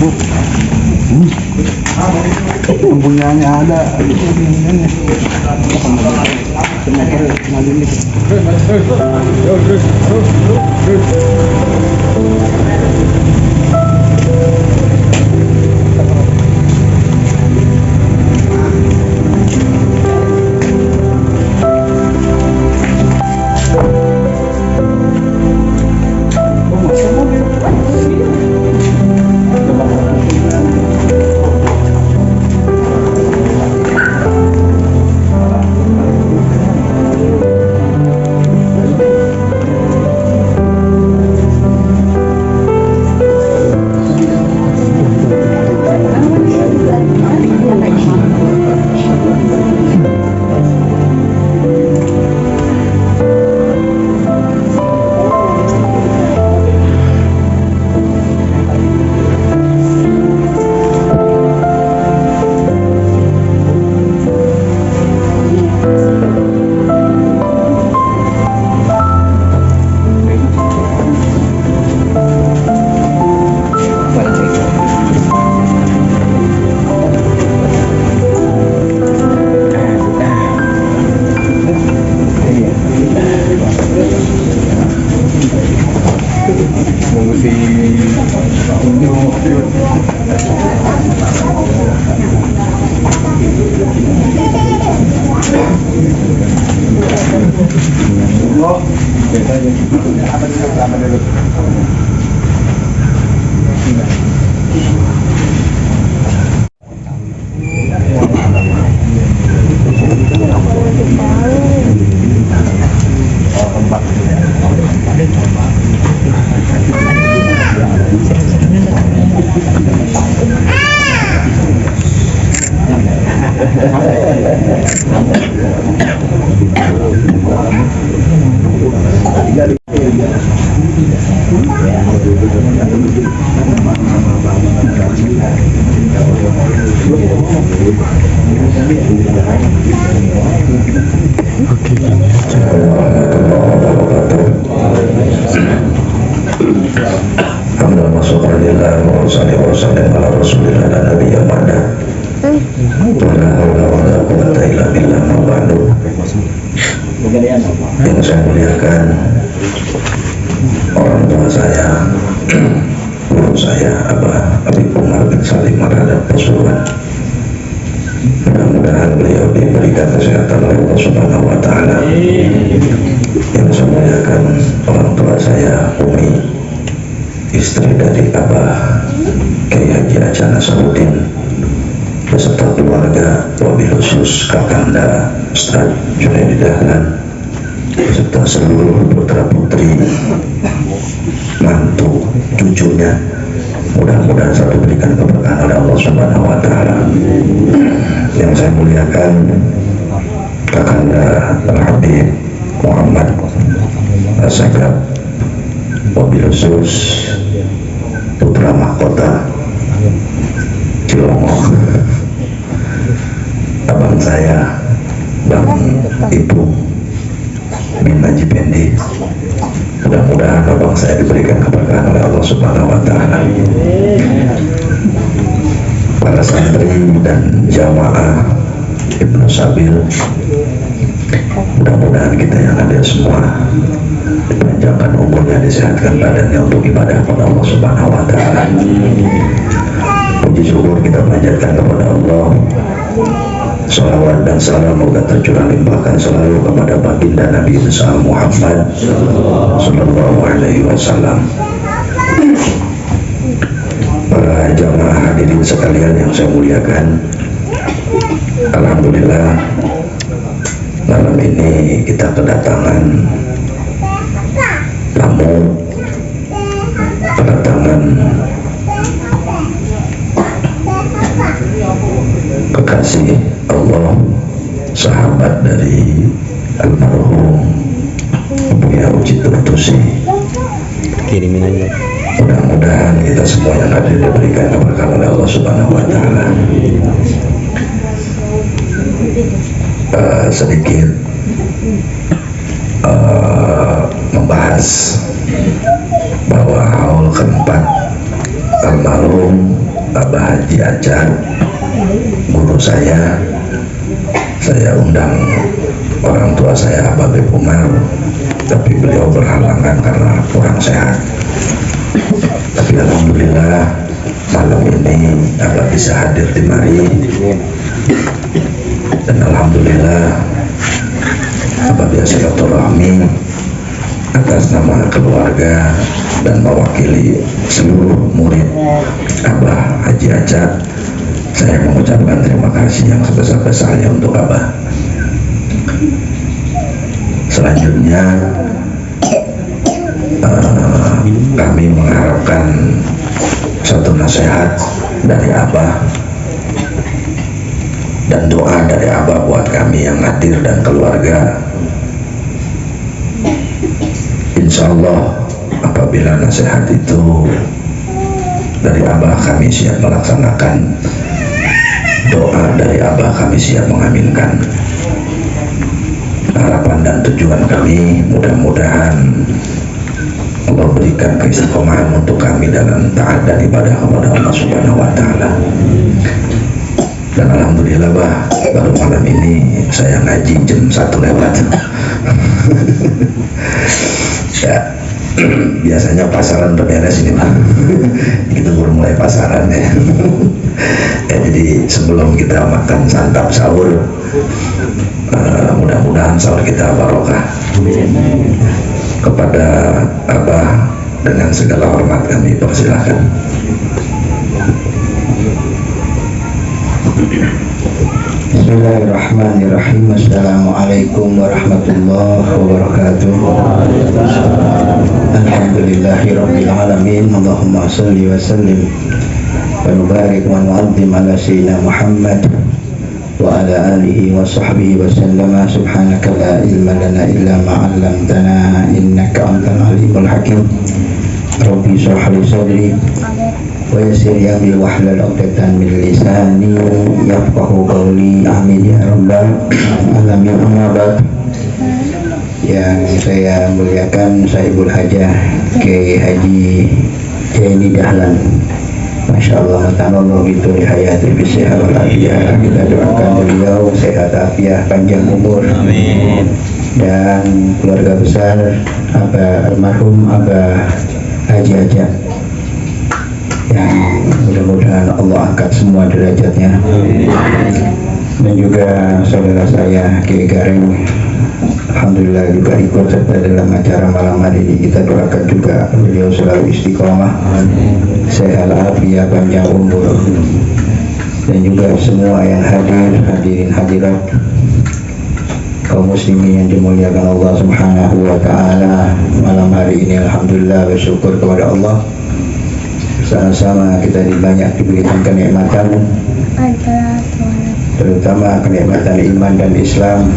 Yang punyanya ada. Yang saya muliakan orang tua saya, guru saya, Abah Habib Umar bin Salim Marhadap Pasuruan. Mudah-mudahan beliau diberikan kesehatan oleh Allah Subhanahu wa Ta'ala. Yang saya muliakan orang tua saya, Umi, istri dari Abah Kiai Haji Aca Nasaruddin, beserta keluarga, wabil khusus Kakanda Ustaz Junaidi Dahlan, beserta seluruh putra putri, mantu, cucunya. Mudah-mudahan satu berikan keberkahan oleh Allah Subhanahu wa Ta'ala. Yang saya muliakan Kakanda Al-Habib Muhammad Asagab, wabil khusus putra mahkota Cilongok, abang saya, Bang Ibu bin Haji Pendi. Mudah-mudahan abang saya diberikan keberkahan oleh Allah Subhanahu wa Ta'ala. Para santri dan jamaah Ibnu Sabil, mudah-mudahan kita yang ada semua dipanjangkan umurnya, disehatkan badannya untuk ibadah kepada Allah Subhanahu wa Ta'ala. Puji syukur kita panjatkan kepada Allah. Salawat dan salam moga tercurah limpahkan selalu kepada baginda Nabi besar Muhammad Sallallahu Alaihi Wasallam. Para jamaah hadirin sekalian yang saya muliakan, alhamdulillah malam ini kita kedatangan tamu, kedatangan kekasih Allah, sahabat dari almarhum Buya Uci Turtusi. Kirimin aja. Mudah-mudahan kita semua yang hadir diberikan keberkahan oleh Allah Subhanahu wa Ta'ala. Sedikit membahas bahwa haul keempat almarhum Abah Haji Acan, guru saya undang orang tua saya Abah B. Umar, tapi beliau berhalangan karena kurang sehat. Tapi alhamdulillah malam ini Abah bisa hadir di mari, dan alhamdulillah Abah biasa silaturahmi atas nama keluarga dan mewakili seluruh murid Abah Haji Acan. Saya mengucapkan terima kasih yang sebesar-besarnya untuk Abah. Selanjutnya kami mengharapkan satu nasihat dari Abah dan doa dari Abah buat kami yang hadir dan keluarga. Insya Allah apabila nasihat itu dari Abah, kami siap melaksanakan. Doa dari Abah kami siap mengaminkan. Harapan dan tujuan kami mudah-mudahan Allah berikan keistiqomahan untuk kami dalam taat dan ibadah kepada Allah Subhanahu wa Ta'ala. Dan alhamdulillah Bah, baru malam ini saya ngaji jam 1 lewat. Ya, biasanya pasaran beres ini Pak. Kita baru mulai pasaran ya. Ya, jadi sebelum kita makan santap sahur, mudah-mudahan sahur kita barokah. Kepada Abah dengan segala hormat kami persilahkan. Bismillahirrahmanirrahim. Assalamualaikum warahmatullahi wabarakatuh. Alhamdulillahirabbil alamin. Allahumma shalli wa sallim wa barik wa nu'azzim ala sayyidina Muhammad wa ala alihi wa sahbihi wa sallama. Subhanaka la ilma lana illa ma 'allamtana innaka antal alimul hakim. Rabbi shrah li sadri wa yassir li amri wahlul 'uqdatam min lisani yafqahu qawli. Amin ya rabbal alamin. Amma ba'd. Yang saya muliakan Sahibul Hajah Kiai Haji Jaini Dahlan, Masya Allah, ta'ala gitu di hayati bisihah wal afiyah. Kita doakan beliau sehat afiah, panjang umur. Amin. Dan keluarga besar almarhum Abah Haji Acan, yang mudah-mudahan Allah angkat semua derajatnya. Dan juga saudara saya Kiai Gareng, alhamdulillah juga ikut serta dalam acara malam hari ini. Kita doakan juga beliau selalu istiqomah, sehat afiat, panjang umur. Dan juga semua yang hadirin hadirat, kaum muslimin yang dimuliakan Allah Subhanahu wa Ta'ala. Malam hari ini alhamdulillah bersyukur kepada Allah, bersama-sama kita diberikan kenikmatan, terutama kenikmatan iman dan Islam,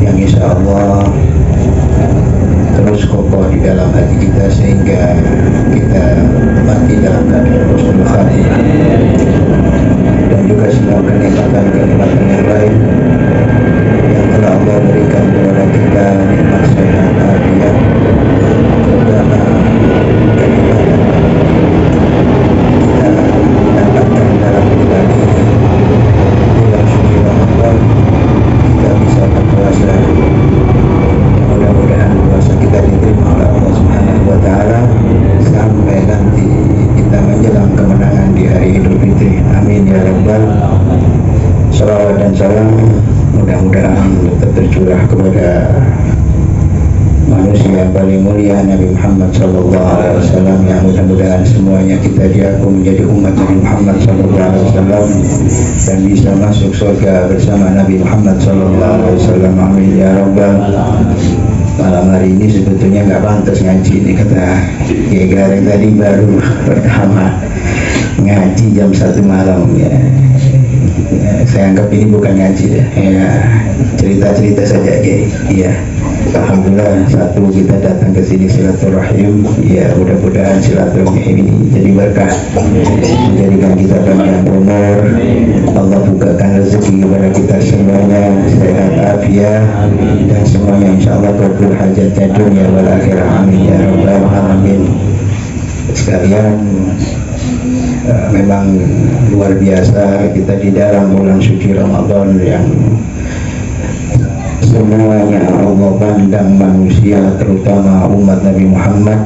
yang insya Allah terus kokoh di dalam hati kita sehingga kita mati dalam keadaan husnul khatimah. Dan juga semua kenikmatan yang lain yang telah Allah berikan kepada kita, nikmat sehat afiat, terutama kenikmatan kita dapatkan dalam bulan ini, bulan suci Ramadan. Kita bisa berpuasa, mudah-mudahan puasa kita diterima oleh Allah Subhanahu wa Ta'ala sampai nanti kita menjelang kemenangan di hari Idul Fitri. Amin ya rabbal. Salawat dan salam mudah-mudahan tetap tercurah kepada manusia yang paling mulia, Nabi Muhammad SAW, yang mudah-mudahan semuanya kita diaku menjadi umat Nabi Muhammad SAW dan bisa masuk surga bersama Nabi Muhammad SAW. Amin ya rabbal. Malam hari ini sebetulnya nggak pantas ngaji ini, kata Kiai Gareng tadi, baru pertama ngaji jam 1 malam ya. Saya anggap ini bukan ngaji deh ya, cerita-cerita saja Kiai. Iya, alhamdulillah satu kita datang ke sini silaturahim. Ya, mudah-mudahan silaturahim ini jadi berkah, menjadikan kita panjang umur. Allah bukakan rezeki kepada kita semuanya, sehat afiat, dan semuanya insya Allah kabul hajatnya dunia wal akhirah. Amin ya rabbal alamin. Sekalian memang luar biasa kita di dalam bulan suci Ramadan yang semuanya Allah pandang manusia, terutama umat Nabi Muhammad,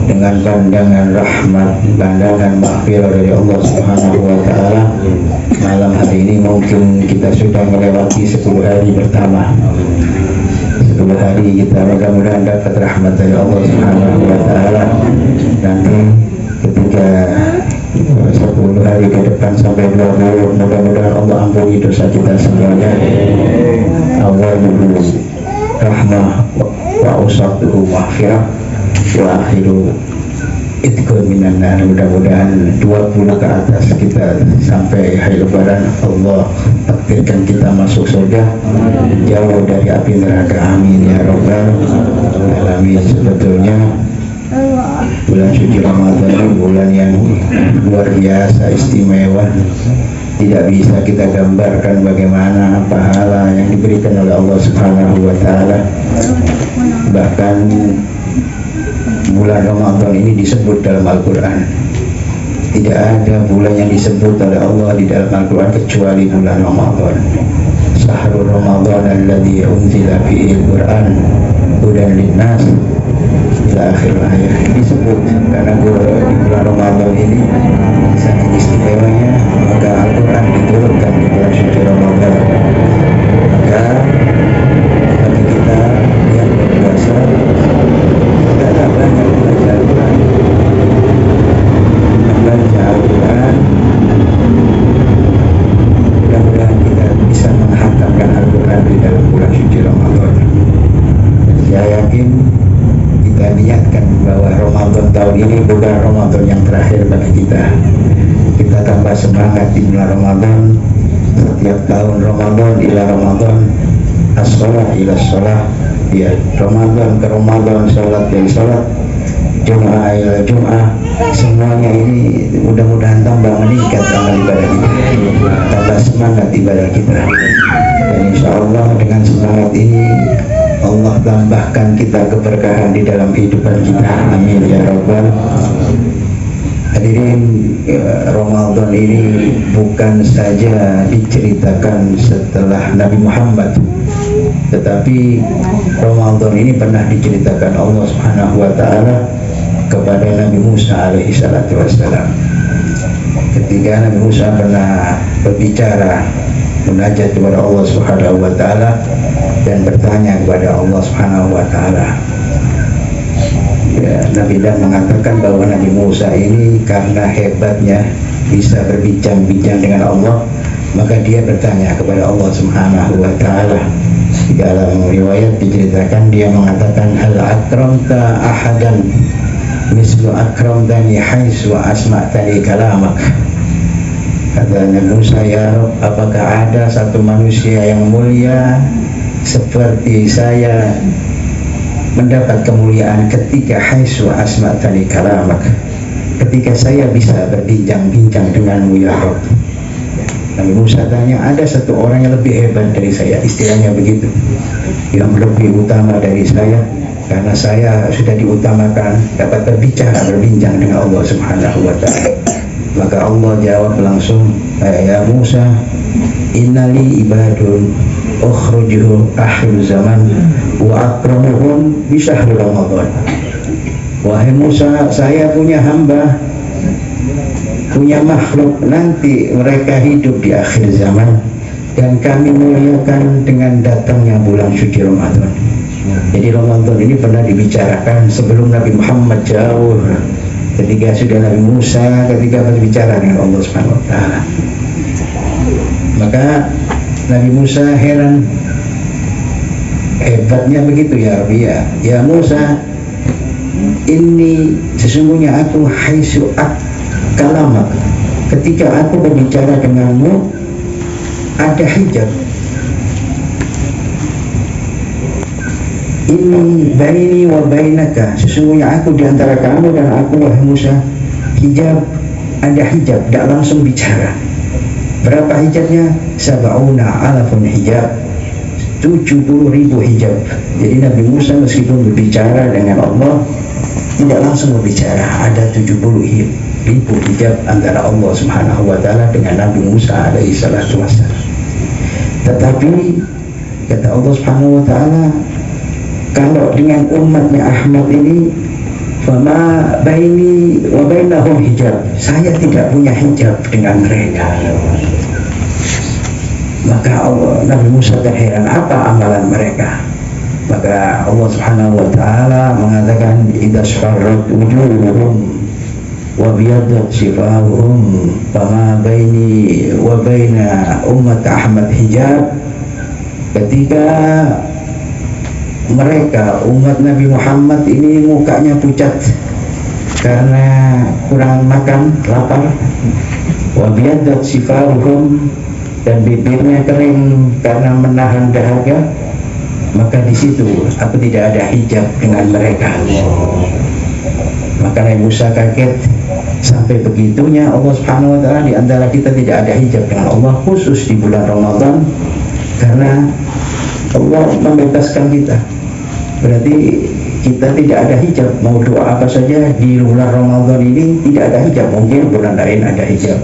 dengan pandangan rahmat, pandangan maghfirah dari Allah Subhanahu wa Ta'ala. Malam hari ini mungkin kita sudah melewati 10 hari pertama. 10 hari kita mudah-mudahan dapat rahmat dari Allah Subhanahu wa Ta'ala. Nanti ketika 10 hari ke depan sampai 20, mudah-mudahan Allah ampuni dosa kita semuanya. Allah dulu rahmah wa usatuhu maghfirah wa akhiru itqun minan nar. Mudah-mudahan 20 ke atas kita sampai hari lebaran Allah takdirkan kita masuk surga, jauh dari api neraka. Amin ya rabbal alamin. Sebetulnya bulan suci Ramadan ini bulan yang luar biasa istimewa. Tidak bisa kita gambarkan bagaimana pahala yang diberikan oleh Allah Subhanahu wa Ta'ala. Bahkan bulan Ramadan ini disebut dalam Al-Quran. Tidak ada bulan yang disebut oleh Allah di dalam Al-Quran kecuali bulan Ramadan. Syahrul Ramadan alladzi unzila fihi al-Quran hudan linnas ila akhir ayat. Disebut karena di bulan Ramadan ini sangat istimewanya, maka Al-Quran diturunkan di bulan suci Ramadan. Maka bagi kita yang berpuasa, kita tak banyak belajar Al-Quran, membaca Al-Quran. Mudah-mudahan kita bisa menghatamkan Al-Quran di dalam bulan suci Ramadan. Saya yakin kita niatkan bahwa Ramadan tahun ini bukan Ramadan yang terakhir bagi kita. Kita tambah semangat di bulan Ramadan. Setiap tahun Ramadan ila Ramadan, as-sholah ila sholah, ya, Ramadan ke Ramadan, sholat dari sholat, Jum'ah ila Jum'ah. Semuanya ini mudah-mudahan tambah meningkat amal ibadah kita, tambah semangat ibadah kita. Dan insya Allah dengan semangat ini Allah tambahkan kita keberkahan di dalam kehidupan kita. Amin ya rabbal. Hadirin, Ramadan ini bukan saja diceritakan setelah Nabi Muhammad, tetapi Ramadan ini pernah diceritakan Allah Subhanahu wa Ta'ala kepada Nabi Musa alaihi salatu wassalam. Ketika Nabi Musa pernah berbicara, munajat kepada Allah Subhanahu wa Ta'ala dan bertanya kepada Allah Subhanahu wa Ta'ala. Ya, Nabi Dan mengatakan bahwa Nabi Musa ini karena hebatnya bisa berbincang-bincang dengan Allah, maka dia bertanya kepada Allah Subhanahu wa Ta'ala. Di dalam riwayat diceritakan dia mengatakan, hal akramta ahadan mislu akramtani haitsu asma'tani kalamak. Kata Nabi Musa, ya Rabb, apakah ada satu manusia yang mulia seperti saya mendapat kemuliaan ketika haitsu asma'tani kalamak, ketika saya bisa berbincang-bincang denganmu ya Rabb. Nabi Musa tanya, ada satu orang yang lebih hebat dari saya, istilahnya begitu, yang lebih utama dari saya, karena saya sudah diutamakan dapat berbincang dengan Allah Subhanahu wa Ta'ala. Maka Allah jawab langsung, ya Musa, innali ibadun ukhrujuhu akhir zaman wa akramuhum bi syahri Ramadan. Wahai Musa, saya punya hamba, punya makhluk, nanti mereka hidup di akhir zaman dan kami muliakan dengan datangnya bulan suci Ramadan. Jadi Ramadan ini pernah dibicarakan sebelum Nabi Muhammad jauh, ketika sudah Nabi Musa ketika berbicara dengan Allah Subhanahu wa Ta'ala. Maka Nabi Musa heran, hebatnya begitu ya Rabbi, ya Musa, ini sesungguhnya aku haitsu kalamak, ketika aku berbicara denganmu ada hijab. Ini baini wa bainaka, sesungguhnya aku di antara kamu dan aku wahai Musa hijab, ada hijab, tidak langsung bicara. Berapa hijabnya? Sab'una alafun hijab, 70.000 hijab. Jadi Nabi Musa meskipun berbicara dengan Allah tidak langsung berbicara, ada 70 ribu hijab antara Allah Subhanahu wa Ta'ala dengan Nabi Musa alaihi salatu wassalam. Tetapi kata Allah Subhanahu wa Ta'ala, kalau dengan umatnya Ahmad ini, fama baini wa bainahum hijab, saya tidak punya hijab dengan mereka. Maka Nabi Musa terheran, apa amalan mereka? Maka Allah Subhanahu wa Ta'ala mengatakan, idza sharrat wujuhuhum wa biyaddat shifahuhum fama baini wa baina ummat Ahmad hijab. Ketika mereka umat Nabi Muhammad ini mukanya pucat karena kurang makan, lapar, wa biyaddat shifahuhum, dan bibirnya kering karena menahan dahaga, maka di situ aku tidak ada hijab dengan mereka. Maka Nabi Musa kaget, sampai begitunya Allah Subhanahu wa Ta'ala di antara kita tidak ada hijab dengan Allah, khusus di bulan Ramadan, karena Allah membebaskan kita. Berarti kita tidak ada hijab, mau doa apa saja di bulan Ramadan ini tidak ada hijab. Mungkin bulan lain ada hijab,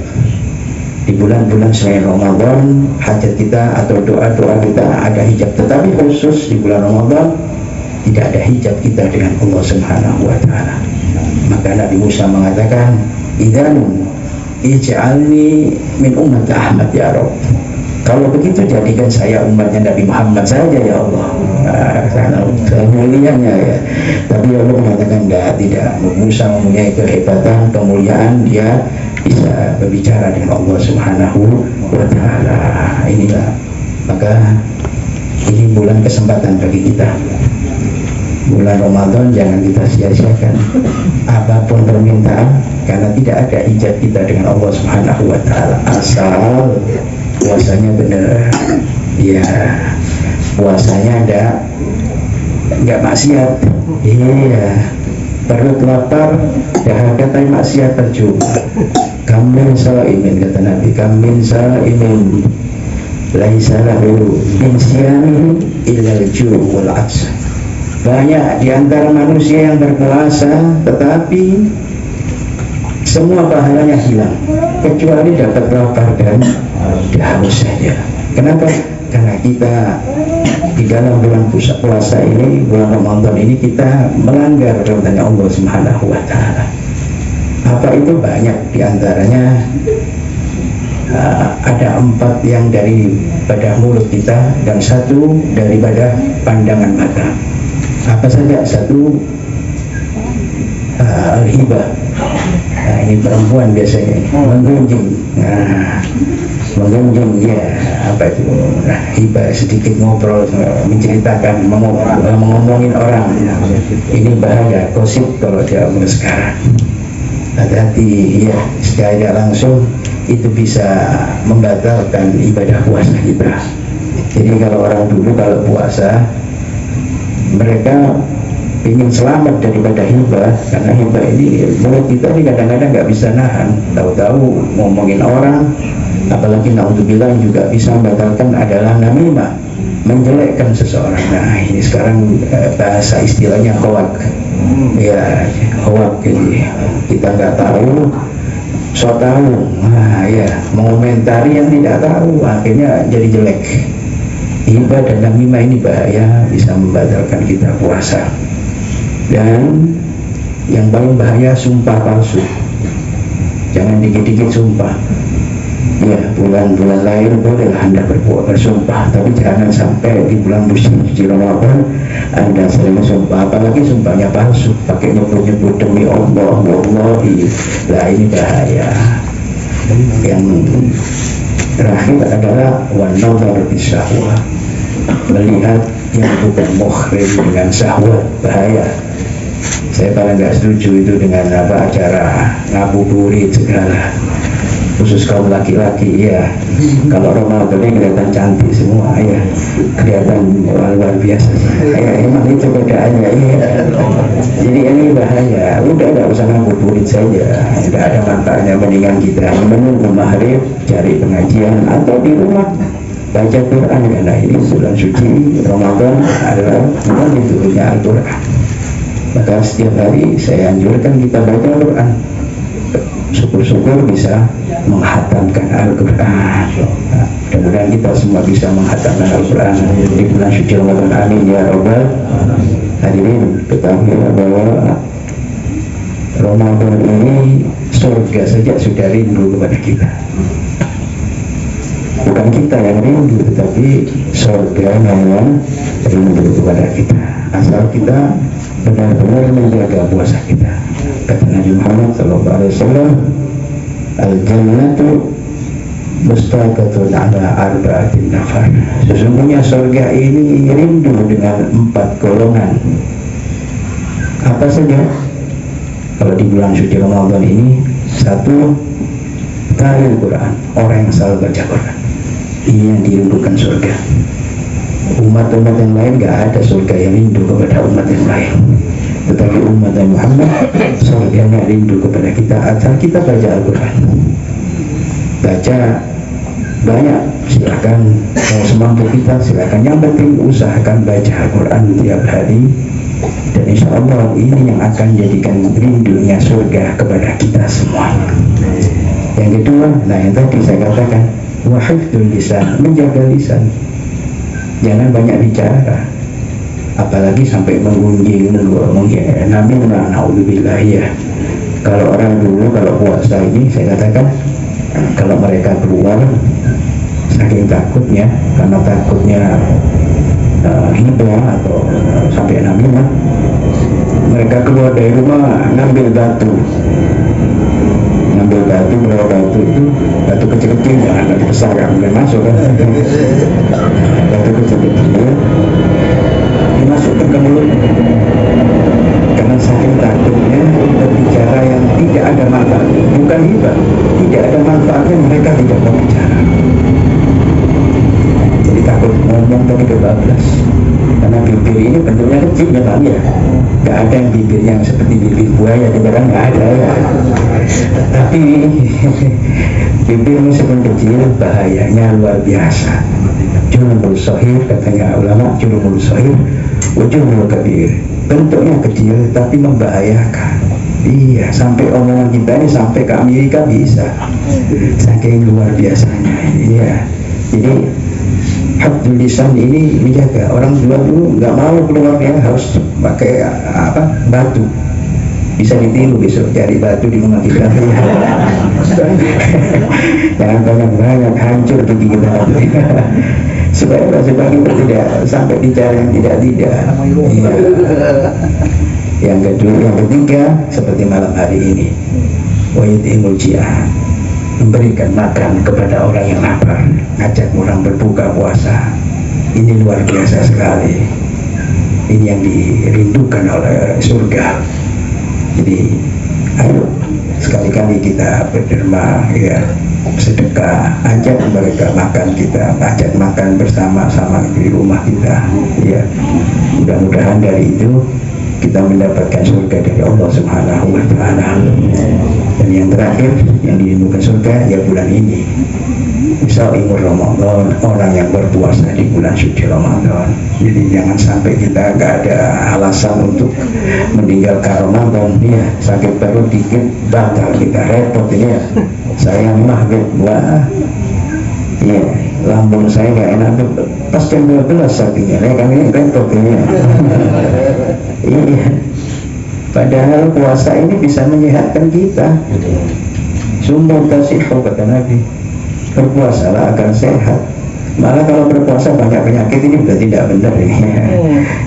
di bulan-bulan selain Ramadan hajat kita atau doa-doa kita ada hijab, tetapi khusus di bulan Ramadan tidak ada hijab kita dengan Allah Subhanahu wa Ta'ala. Maka Nabi Musa mengatakan, idzan ij'alni min ummat Ahmad ya Rabb. Kalau begitu jadikan saya umatnya Nabi Muhammad saja ya Allah. Mulianya ya. Tapi Allah mengatakan tidak. Musa mempunyai kehebatan, kemuliaan, dia bisa berbicara dengan Allah Subhanahu wa Ta'ala. Inilah, maka ini bulan kesempatan bagi kita. Bulan Ramadan jangan kita sia-siakan apapun permintaan, karena tidak ada hijab kita dengan Allah Subhanahu wa Ta'ala, asal puasanya benar ya, puasanya ada nggak maksiat. Iya, perut lapar, dahaga tapi maksiat percuma. Kamin shaimin, kata Nabi, kamin shaimin laisa lahu min siyamihi illa al-ju' wal 'atsy. Banyak di antara manusia yang berpuasa tetapi semua pahalanya hilang kecuali dapat lapar dan haus saja. Kenapa? Karena kita di dalam bulan puasa ini, bulan Ramadan ini, kita melanggar perintahnya Allah Subhanahu wa Ta'ala. Apa itu? Banyak di antaranya. Ada 4 yang daripada mulut kita dan 1 daripada pandangan mata. Apa saja? 1 al-hibah. Ini perempuan biasanya menggunjing. Menggunjing ya, apa itu? Hibah, sedikit ngobrol, menceritakan, ngomongin orang. Ini bahaya, gosip kalau zaman sekarang. Hati-hati ya, sekali langsung itu bisa membatalkan ibadah puasa kita. Jadi kalau orang dulu kalau puasa, mereka ingin selamat daripada hibah, karena hibah ini mulut kita ini kadang-kadang nggak bisa nahan, tahu-tahu ngomongin orang, apalagi naudzubillah juga bisa membatalkan adalah namimah, menjelekkan seseorang. Nah ini sekarang bahasa istilahnya hoak ya, hoak. Jadi kita nggak tahu, so tahu, nah ya, mengomentari yang tidak tahu, akhirnya jadi jelek. Hibah dan namimah ini bahaya, bisa membatalkan kita puasa. Dan yang paling bahaya sumpah palsu. Jangan dikit-dikit sumpah. Ya, bulan-bulan lain bolehlah Anda bersumpah, tapi jangan sampai di bulan suci Ramadan Anda sering sumpah, apalagi sumpahnya palsu, pakai nyebut-nyebut demi Allah, wallahi. Lah ini bahaya. Yang terakhir adalah wan-nazar bisyahwah, melihat yang bukan muhrim dengan syahwat, bahaya. Saya paling nggak setuju itu dengan acara ngabuburit segala, khusus kaum laki-laki ya. Kalau Ramadan ini kelihatan cantik semua ya, kelihatan luar biasa ya, emang itu bedaannya ya. Jadi ini bahaya, udah nggak usah ngabuburit saja, tidak ada manfaatnya. Mendingan kita menunggu maghrib, cari pengajian, atau di rumah baca Quran, karena ini bulan suci Ramadan adalah bulan diturunnya Al-Quran. Maka setiap hari saya anjurkan kita baca Quran. syukur-syukur bisa menghatamkan Al-Quran. Mudah-mudahan kita semua bisa menghatamkan Al-Quran di bulan suci Ramadan. Amin ya Rabbal hadirin. Ketahui bahwa Ramadan ini surga saja sudah rindu kepada kita. Bukan kita yang rindu, tetapi surga yang rindu kepada kita, asal kita benar-benar menjaga puasa kita. Kata Nabi Muhammad SAW, al-jannatu mustaqatun ala arba'atin nafar. Sesungguhnya surga ini rindu dengan 4 golongan. Apa saja? Kalau di bulan suci Ramadan ini, 1, qari Quran, orang yang selalu baca Quran. Ini yang dirindukan surga. Umat-umat yang lain gak ada surga yang rindu kepada umat yang lain, tetapi umat Muhammad surganya rindu kepada kita asal kita baca Al-Quran. Baca banyak, silakan. Kalau semampu kita silakan. Yang penting usahakan baca Al-Quran tiap hari, dan insya Allah ini yang akan jadikan rindunya surga kepada kita semua. Yang kedua, nah yang tadi saya katakan, wahifdul lisan, menjaga lisan. Jangan banyak bicara, apalagi sampai menggunjing, naudzubillah ya. Kalau orang dulu kalau puasa ini saya katakan, kalau mereka keluar saking takutnya, karena takutnya hibah atau sampai namimah, mereka keluar dari rumah ngambil batu, bawa batu itu batu kecil-kecil, jangan batu besar, nggak boleh masuk kan. Batu kecil-kecil dimasukkan ke mulut, karena saking takutnya berbicara yang tidak ada manfaat. Bukan hibah, tidak ada manfaatnya, mereka tidak mau bicara. Jadi takut ngomong tapi kebablas, karena bibir ini bentuknya kecil memang ya. Gak ada yang bibirnya yang seperti bibir buaya, kan gak ada ya. Tapi bibir meskipun kecil, bahayanya luar biasa. Jurumul sohir, katanya ulama, jurumul sohir ujurumul kabir. Bentuknya kecil tapi membahayakan. Iya, sampai omongan kita ini sampai ke Amerika bisa, saking luar biasanya. Iya, jadi hafdzul lisan ini menjaga. Orang dulu nggak mau keluarnya harus pakai batu. Bisa ditiru besok cari batu di rumah kita. Jangan banyak-banyak, hancur gigi kita. Supaya kita tidak sampai bicara yang tidak. Ya. Yang kedua, yang ketiga, seperti malam hari ini, wayutimul ji'ah, memberikan makan kepada orang yang lapar, ngajak orang berbuka puasa. Ini luar biasa sekali. Ini yang dirindukan oleh surga. Jadi ayo sekali-kali kita berderma, ya, sedekah, ajak mereka makan, kita ajak makan bersama-sama di rumah kita, ya. Mudah-mudahan dari itu kita mendapatkan surga dari Allah Subhanahu wa Ta'ala. Dan yang terakhir yang dirindukan surga ya bulan ini, Shaumur Ramadan, orang yang berpuasa di bulan suci Ramadan. Jadi jangan sampai kita gak ada alasan untuk meninggalkan Ramadan. Ya, sakit perut dikit batal kita, repot ya. Saya maghrib, wah, ya, lambung saya gak enak pas jam 12 sakitnya, ya kan, ini repot ya. Iya, padahal puasa ini bisa menyehatkan kita. Sumber tasihhu, kata Nabi, berpuasalah agar sehat. Malah kalau berpuasa banyak penyakit ini sudah tidak benar ini.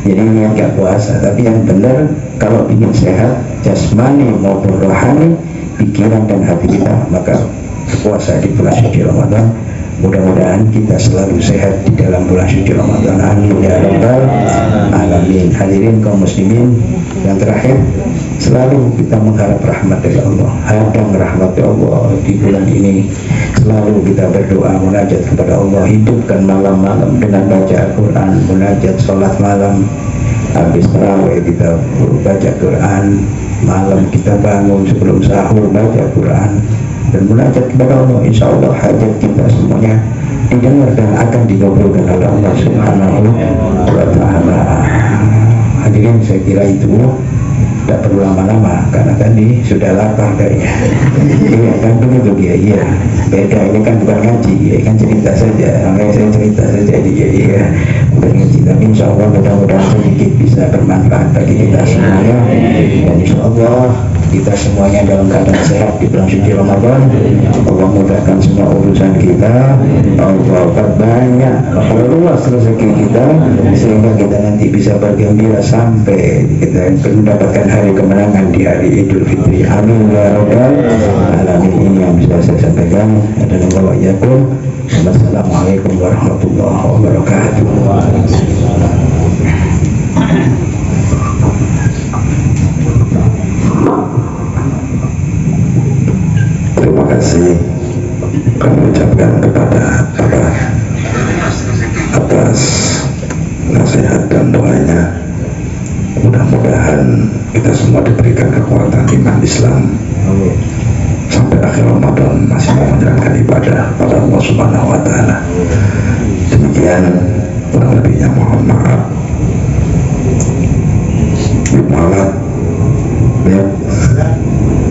Jadi ini yang gak puasa, tapi yang benar kalau ingin sehat jasmani maupun rohani, pikiran dan hati kita, maka berpuasa di bulan suci Ramadan. Mudah-mudahan kita selalu sehat di dalam bulan suci Ramadan. Amin ya rabbal alamin. Hadirin kaum muslimin, yang terakhir, selalu kita mengharap rahmat dari Allah. Hadang rahmat Allah di bulan ini. Selalu kita berdoa, munajat kepada Allah. Hidupkan malam-malam dengan baca Al-Quran, munajat sholat malam. Habis tarawih kita baca Quran, malam kita bangun sebelum sahur baca Quran dan munajat kepada Allah. Insya Allah hajat kita semuanya didengar dan akan dikabulkan oleh Allah Subhanahu wa Ta'ala. Hadirin, saya kira itu tidak perlu lama-lama karena tadi sudah lapar kayaknya. Iya kan begitu dia. Iya beda, ini kan bukan ngaji ya, kan cerita saja, makanya saya cerita saja dia. Iya bukan ngaji, tapi insya Allah mudah-mudahan sedikit bisa bermanfaat bagi kita semuanya, dan insya Allah kita semuanya dalam keadaan sehat di bulan suci Ramadan. Allah mudahkan semua urusan kita, Allah perbanyak luas rezeki kita, sehingga kita nanti bisa bergembira sampai kita mendapatkan hari kemenangan di hari Idul Fitri. Amin ya rabbal alamin. Ini yang bisa saya sampaikan. Adalah wa'alaikum. Wassalamualaikum warahmatullahi wabarakatuh. Terima kasih kami ucapkan kepada Abah atas nasihat dan doanya. Mudah-mudahan kita semua diberikan kekuatan iman Islam sampai akhir Ramadan masih mau menjalankan ibadah pada Allah Subhanahu wa Ta'ala. Demikian, kurang lebihnya mohon maaf. Muhammad, ya,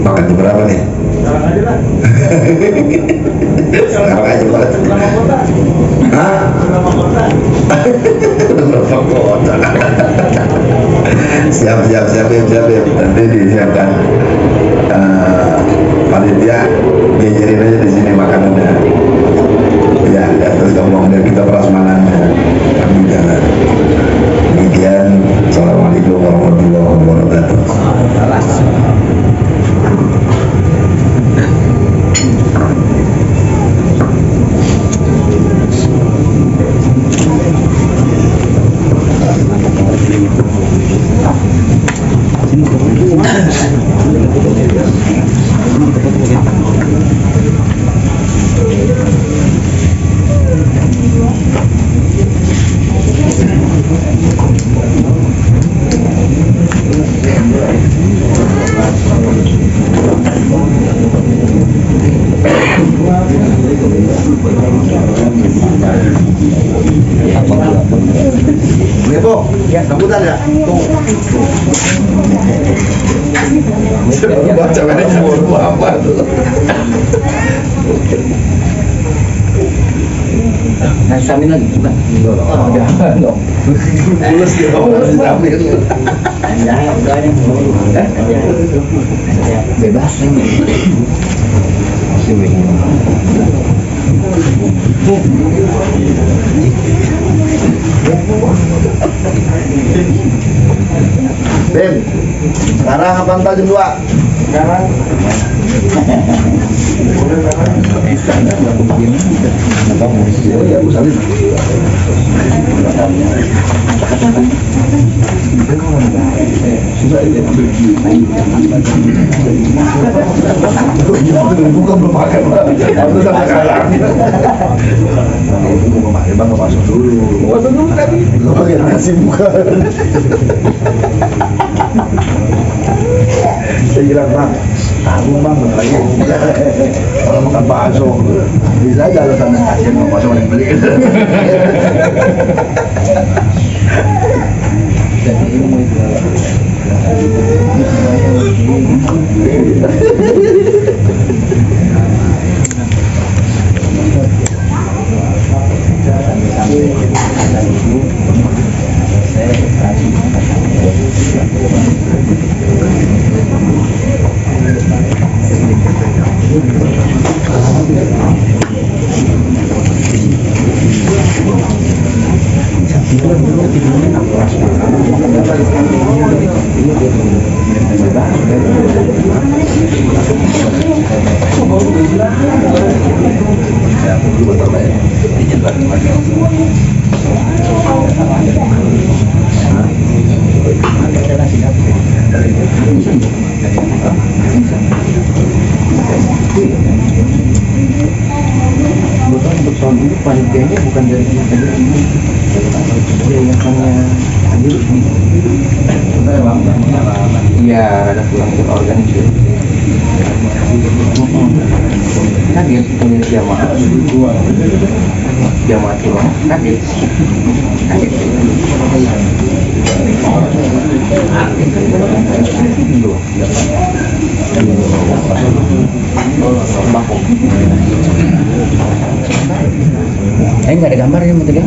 makan jam berapa nih? Sekarang aja Pak. Hah? Udah berapa kota? Siap. Nanti disiapkan panitia, diajarin aja di sini makanannya. Ya, terus ngomongnya kita prasmanannya. Kami jangan. Demikian, assalamualaikum warahmatullahi wabarakatuh. Ya, sambutan ya. Baca apa tuh? Nah, sambil lagi juga. Oh, jangan dong. Mulus dia sambil. Bebas ini. Bim, sekarang apa entar jam 2? Sekarang. Oh ya, Bu Salim. Bukan belum makan, itu sampai sekarang. Mau makan bang, masuk dulu. Masuk dulu tadi. Lo pakai nasi bukan. Saya bilang bang, tahu bang, lagi kalau makan bakso bisa aja alasannya kasihan mau bakso yang beli. Jadi ilmu itu. Untuk soal ini panitianya bukan dari kita yayasannya Adil. Iya, ada pulang ke organik. kaget melihat jamaah tulang kaget nggak ada gambarnya mau tadi.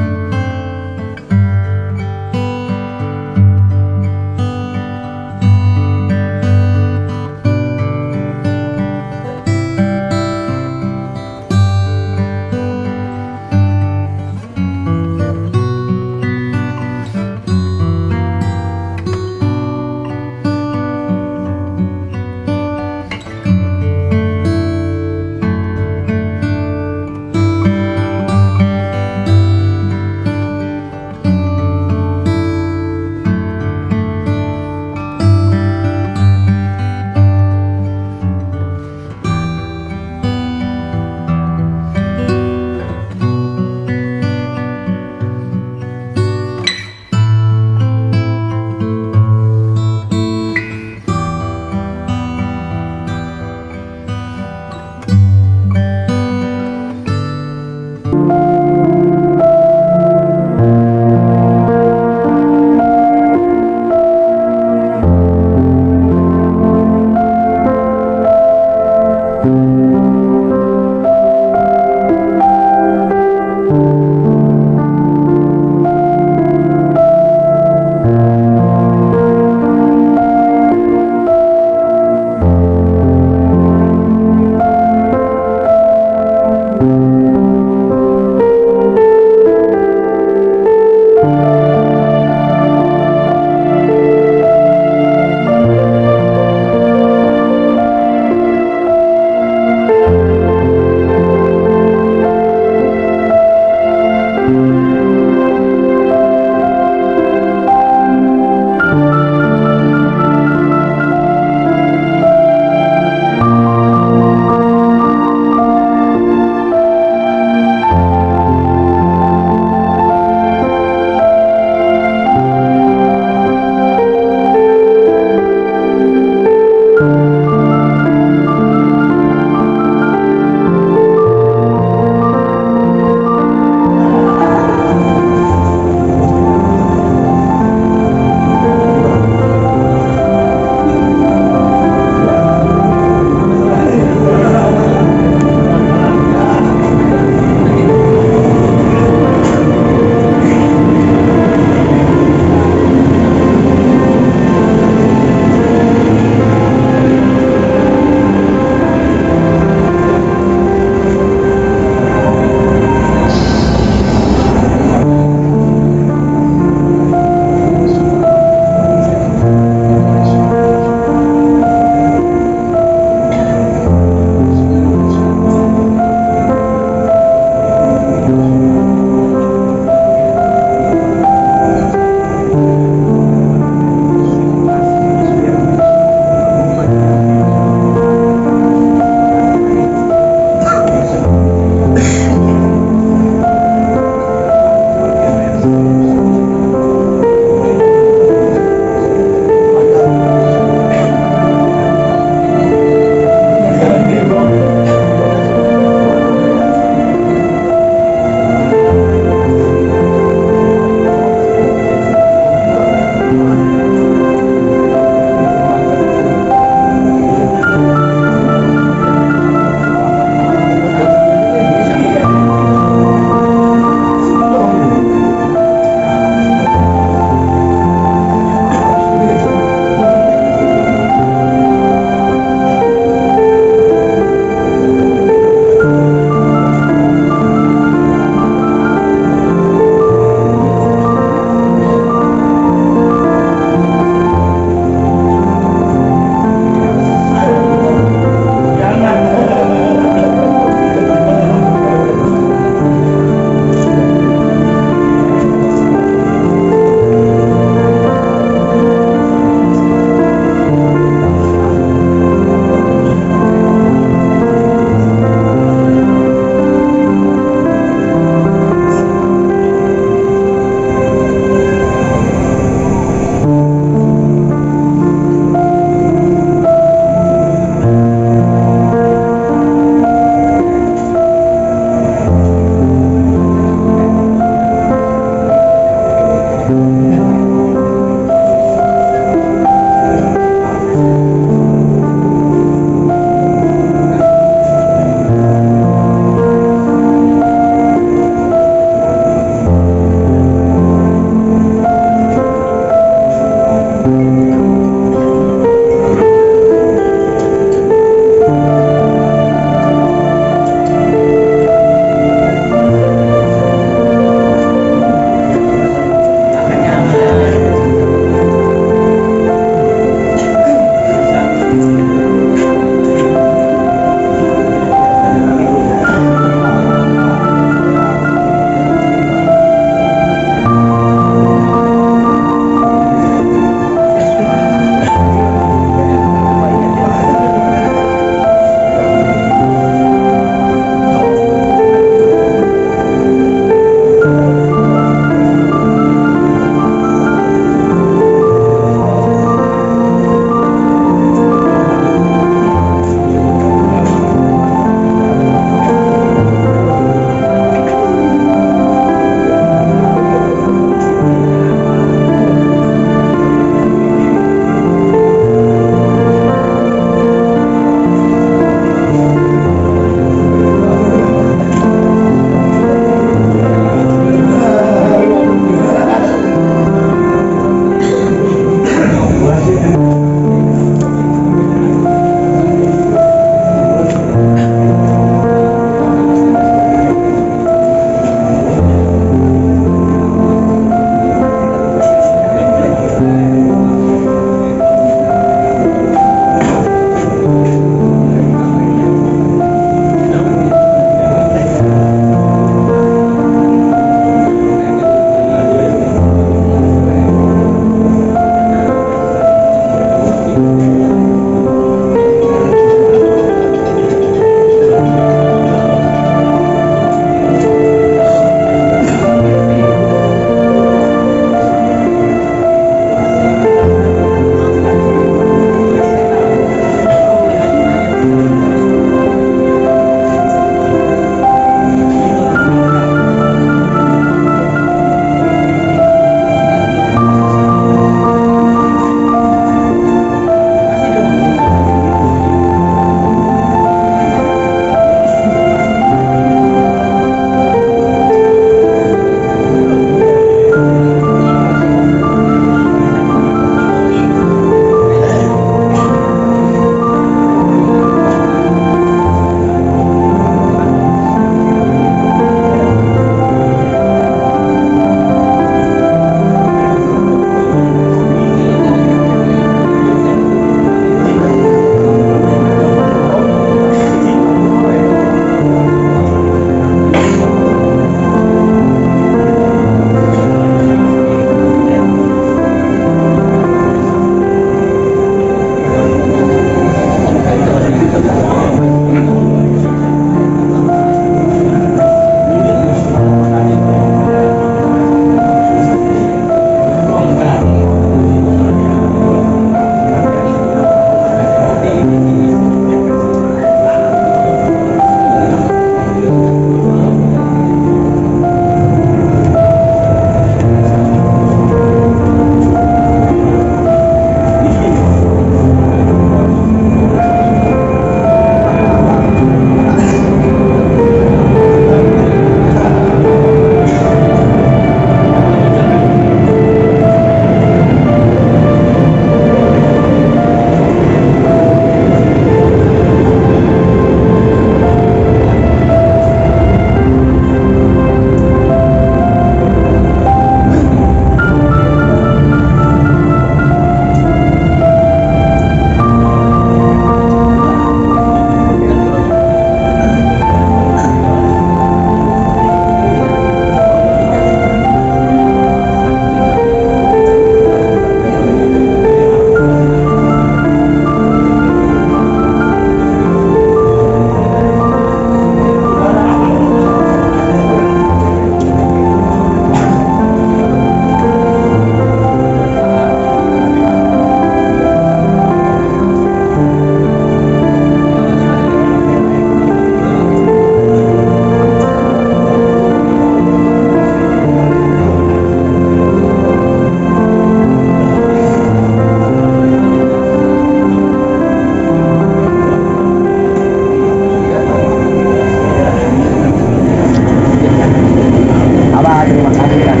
Pak.